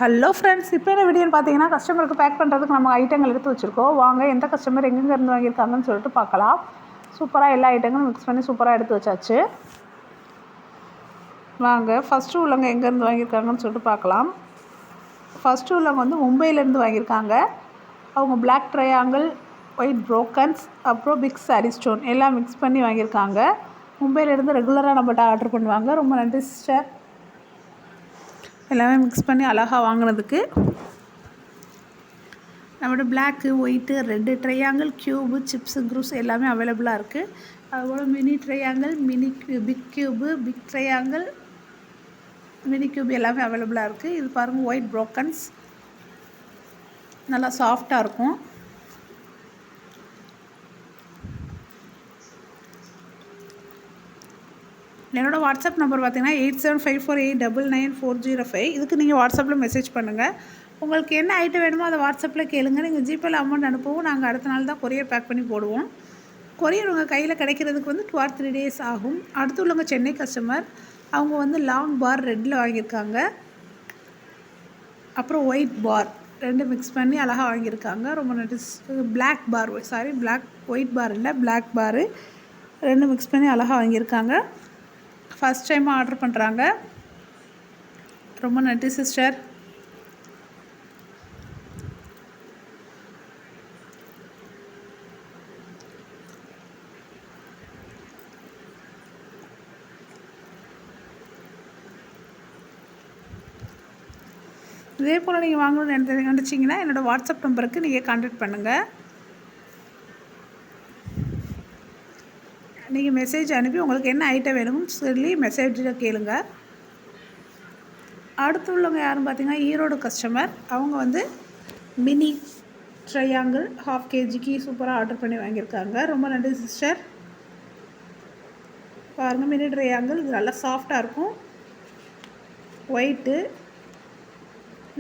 Hello friends, இப்போ என்ன வீடியோன்னு பார்த்தீங்கன்னா, கஸ்டமருக்கு பேக் பண்ணுறதுக்கு நம்ம ஐட்டங்கள் எடுத்து வச்சுருக்கோம். வாங்க எந்த கஸ்டமர் எங்கெங்கே இருந்து வாங்கியிருக்காங்கன்னு சொல்லிட்டு பார்க்கலாம். சூப்பராக எல்லா ஐட்டங்களும் மிக்ஸ் பண்ணி சூப்பராக எடுத்து வச்சாச்சு. வாங்க ஃபஸ்ட்டு உள்ளவங்க எங்கேருந்து வாங்கியிருக்காங்கன்னு சொல்லிட்டு பார்க்கலாம். ஃபஸ்ட்டு உள்ளவங்க வந்து மும்பையிலேருந்து வாங்கியிருக்காங்க. அவங்க பிளாக் ட்ரையாங்கிள், ஒயிட் ப்ரோக்கன்ஸ், அப்புறம் பிக் சாரி ஸ்டோன் எல்லாம் மிக்ஸ் பண்ணி வாங்கியிருக்காங்க. மும்பையிலேருந்து ரெகுலராக நம்மகிட்ட ஆர்டர் பண்ணுவாங்க. ரொம்ப நன்றி சிஸ்டர், எல்லாமே மிக்ஸ் பண்ணி அழகாக வாங்கினதுக்கு. நம்மளோட black, white, red triangle, cube, chips, க்ரூஸ் எல்லாமே அவைலபிளாக இருக்குது. அதுபோல் mini triangle, big cube, big triangle, mini cube எல்லாமே அவைலபிளாக இருக்குது. இது பாருங்கள், ஒயிட் ப்ரோக்கன்ஸ் நல்லா சாஃப்டாக இருக்கும். என்னோடய வாட்ஸ்அப் நம்பர் பார்த்தீங்கன்னா 8754899405. இதுக்கு நீங்கள் வாட்ஸ்அப்பில் மெசேஜ் பண்ணுங்கள். உங்களுக்கு என்ன ஐட்டம் வேணுமோ அதை வாட்ஸ்அப்பில் கேளுங்க. நீங்கள் ஜிபேயில் அமௌண்ட் அனுப்பவும் நாங்கள் அடுத்த நாள் தான் கொரியர் பேக் பண்ணி போடுவோம். கொரியர் உங்கள் கையில் கிடைக்கிறதுக்கு வந்து 2 or 3 days ஆகும். அடுத்து உள்ளவங்க சென்னை கஸ்டமர். அவங்க வந்து லாங் பார் ரெட்டில் வாங்கியிருக்காங்க. அப்புறம் ஒயிட் பார் ரெண்டு மிக்ஸ் பண்ணி அழகாக வாங்கியிருக்காங்க. ரொம்ப நன்றி. பிளாக் பார், ஒயிட் பார் இல்லை, பிளாக் பாரு ரெண்டு மிக்ஸ் பண்ணி அழகாக வாங்கியிருக்காங்க. ஃபஸ்ட் டைமாக ஆர்டர் பண்ணுறாங்க. ரொம்ப நன்றி சிஸ்டர். இதே போல் நீங்கள் வாங்கணும்னு நினச்சிங்கன்னா என்னோடய வாட்ஸ்அப் நம்பருக்கு நீங்கள் கான்டாக்ட் பண்ணுங்கள். நீங்கள் மெசேஜ் அனுப்பி உங்களுக்கு என்ன ஐட்டம் வேணும்னு சொல்லி மெசேஜில் கேளுங்க. அடுத்து உள்ளவங்க யாரும் பார்த்தீங்கன்னா ஈரோடு கஸ்டமர். அவங்க வந்து மினி ட்ரையாங்கிள் 1/2 kg சூப்பராக ஆர்டர் பண்ணி வாங்கியிருக்காங்க. ரொம்ப நன்றி சிஸ்டர். பாருங்கள், மினி ட்ரையாங்கிள் இது நல்லா சாஃப்டாக இருக்கும். ஒயிட்டு,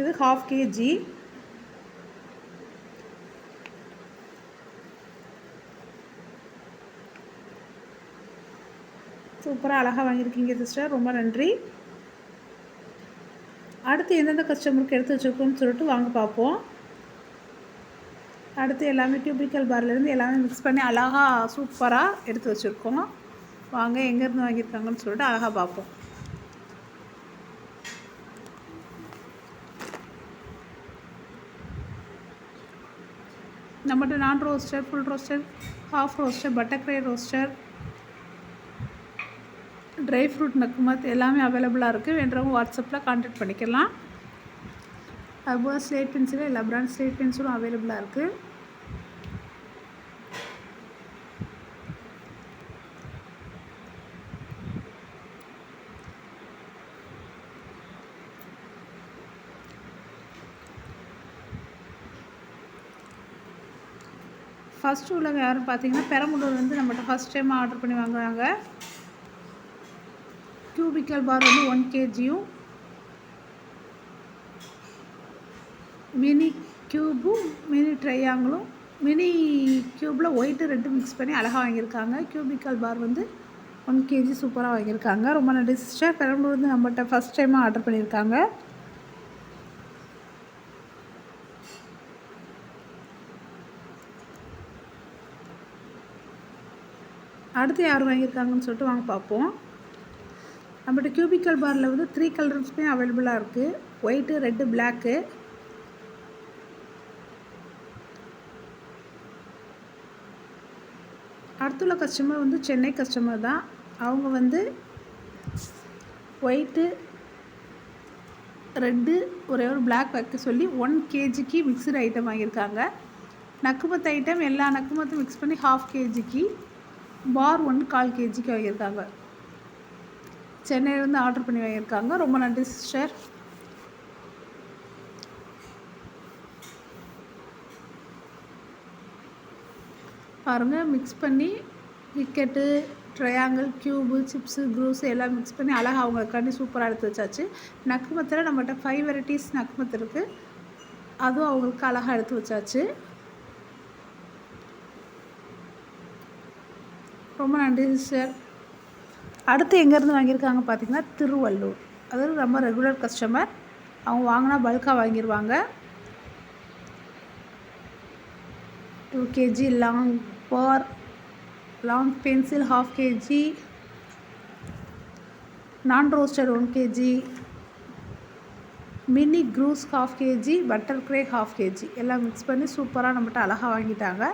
இது 1/2 kg. சூப்பராக அழகாக வாங்கியிருக்கீங்க சிஸ்டர், ரொம்ப நன்றி. அடுத்து எந்தெந்த கஸ்டமருக்கு எடுத்து வச்சுருக்கோன்னு சொல்லிட்டு வாங்க பார்ப்போம். அடுத்து எல்லாமே கியூபிக்கல் பார்லேருந்து எல்லாமே மிக்ஸ் பண்ணி அழகாக சூப்பராக எடுத்து வச்சுருக்கோம். வாங்க எங்கேருந்து வாங்கியிருக்காங்கன்னு சொல்லிட்டு அழகாக பார்ப்போம். நம்மகிட்ட நான் roaster, full roaster, half roaster, butterfly roaster, dry fruit நக்குமத் எல்லாமே அவைலபிளாக இருக்குது. வேண்டவங்க வாட்ஸ்அப்பில் கான்டாக்ட் பண்ணிக்கலாம். அதுபோல் ஸ்லேட் பென்சில், எல்லா பிராண்ட் ஸ்லேட் பென்சிலும் அவைலபிளாக இருக்குது. ஃபஸ்ட்டு உள்ளவங்க யாரும் பார்த்தீங்கன்னா பெரம்பலூர் வந்து நம்மகிட்ட ஃபஸ்ட் டைம் ஆர்டர் பண்ணி வாங்குறாங்க. கியூபிக்கல் பார் வந்து 1 kg, மினி க்யூபும் மினி ட்ரையாங்கிளும், மினி க்யூப்பில் ஒயிட்டு ரெட்டு மிக்ஸ் பண்ணி அழகாக வாங்கியிருக்காங்க. கியூபிக்கல் பார் வந்து 1 kg சூப்பராக வாங்கியிருக்காங்க. ரொம்ப நன்றி சிஸ்டர். பெரம்பலூர் வந்து நம்மகிட்ட ஃபஸ்ட் டைமாக ஆர்டர் பண்ணியிருக்காங்க. அடுத்து யார் வாங்கியிருக்காங்கன்னு சொல்லிட்டு வாங்க பார்ப்போம். நம்மகிட்ட கியூபிக்கல் பாரில் வந்து 3 கலர்ஸுமே அவைலபிளாக இருக்குது. White, red, black. அடுத்துள்ள கஸ்டமர் வந்து சென்னை கஸ்டமர் தான். அவங்க வந்து ஒயிட்டு, ரெட்டு, ஒரே ஒரு பிளாக் வைக்க சொல்லி 1 kg மிக்சடு ஐட்டம் வாங்கியிருக்காங்க. நக்குமத்து ஐட்டம் எல்லா நக்குமத்தும் மிக்ஸ் பண்ணி 1/2 kg, பார் 1/4 kg வாங்கியிருக்காங்க. சென்னையிலேருந்து ஆர்டர் பண்ணி வாங்கியிருக்காங்க. ரொம்ப நன்றி சிஸ்டர். பாருங்கள், மிக்ஸ் பண்ணி wicket, triangle, cube, chips, cruise எல்லாம் மிக்ஸ் பண்ணி அழகாக அவங்களுக்காண்டி சூப்பராக எடுத்து வச்சாச்சு. நக்குமத்தில் நம்மகிட்ட 5 வெரைட்டிஸ் நக்குமத்து இருக்குது. அதுவும் அவங்களுக்கு அழகாக எடுத்து வச்சாச்சு. ரொம்ப நன்றி சிஸ்டர். அடுத்து எங்கேருந்து வாங்கியிருக்காங்க பார்த்தீங்கன்னா திருவள்ளூர். அதாவது ரொம்ப ரெகுலர் கஸ்டமர். அவங்க வாங்கினா பல்காக வாங்கிடுவாங்க. 2 kg long bar, long pencil 1/2 kg, non roasted 1 kg, mini க்ரூஸ் 1/2 kg, பட்டர் கிரேக் 1/2 kg எல்லாம் மிக்ஸ் பண்ணி சூப்பராக நம்மகிட்ட அழகாக வாங்கிட்டாங்க.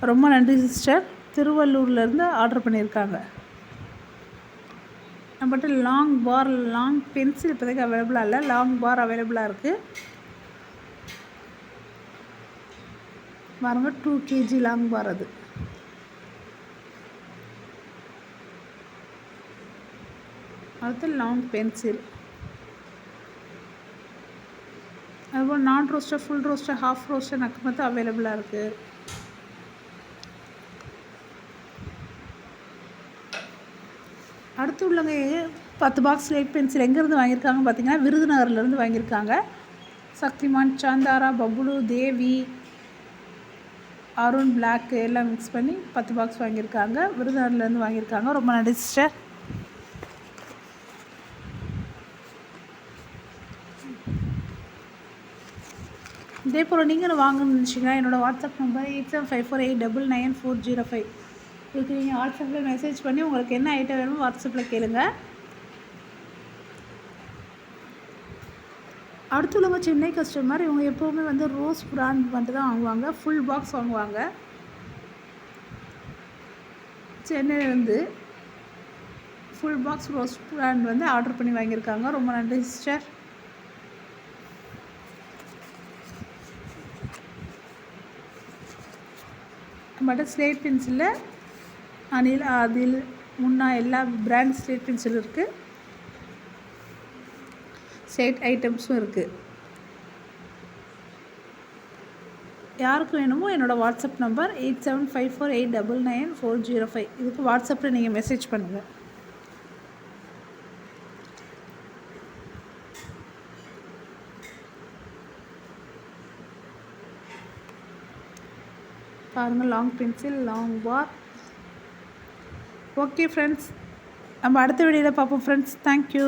ரொம்ப நன்றி சிஸ்டர். திருவள்ளூர்லேருந்து ஆர்டர் பண்ணியிருக்காங்க. நம்மகிட்ட லாங் பார், லாங் பென்சில் இப்போதைக்கு அவைலபிளாக இல்லை, லாங் பார் அவைலபிளாக இருக்குது. பாருங்க 2 kg லாங் பார். அது அடுத்து லாங் பென்சில். அதுபோல் நான் roaster, full roaster, half roster நக்கு அவைலபிளாக இருக்குது. அடுத்து உள்ளவங்க 10 பாக்ஸ் லைட் பென்சில் எங்கேருந்து வாங்கியிருக்காங்க பார்த்தீங்கன்னா விருதுநகர்லேருந்து வாங்கியிருக்காங்க. சக்திமான், சாந்தாரா, பப்ளு, தேவி, அருண், பிளாக்கு எல்லாம் மிக்ஸ் பண்ணி 10 பாக்ஸ் வாங்கியிருக்காங்க. விருதுநகர்லேருந்து வாங்கியிருக்காங்க. ரொம்ப நன்றி சிஸ்டர். இதே போல் நீங்களும் வாங்கணும்னு நினச்சிங்கன்னா என்னோடய வாட்ஸ்அப் நம்பர் 8754899405 இதுக்கு நீங்கள் வாட்ஸ்அப்பில் மெசேஜ் பண்ணி உங்களுக்கு என்ன ஐட்டம் வேணுமோ வாட்ஸ்அப்பில் கேளுங்க. அடுத்துள்ளவங்க சென்னை கஸ்டமர். இவங்க எப்போவுமே வந்து ரோஸ் பிராண்ட் மட்டும் தான் வாங்குவாங்க. ஃபுல் பாக்ஸ் வாங்குவாங்க. சென்னையிலேருந்து ஃபுல் பாக்ஸ் ரோஸ் பிராண்ட் வந்து ஆர்டர் பண்ணி வாங்கியிருக்காங்க. ரொம்ப நன்றி சிஸ்டர். நம்மகிட்ட ஸ்லேட் பென்சிலில் அனில், ஆதில், முன்னா எல்லா பிராண்ட் ஸ்லேட் பென்சில் இருக்குது. ஸ்லேட் ஐட்டம்ஸும் இருக்குது. யாருக்கு வேணுமோ என்னோடய வாட்ஸ்அப் நம்பர் 8754899405 இதுக்கு வாட்ஸ்அப்பில் நீங்கள் மெசேஜ் பண்ணுங்கள். பாருங்கள் லாங் பென்சில், லாங் பார். ஓகே ஃப்ரெண்ட்ஸ், நம்ம அடுத்த வீடியோவில் பார்ப்போம் ஃப்ரெண்ட்ஸ். தேங்க்யூ.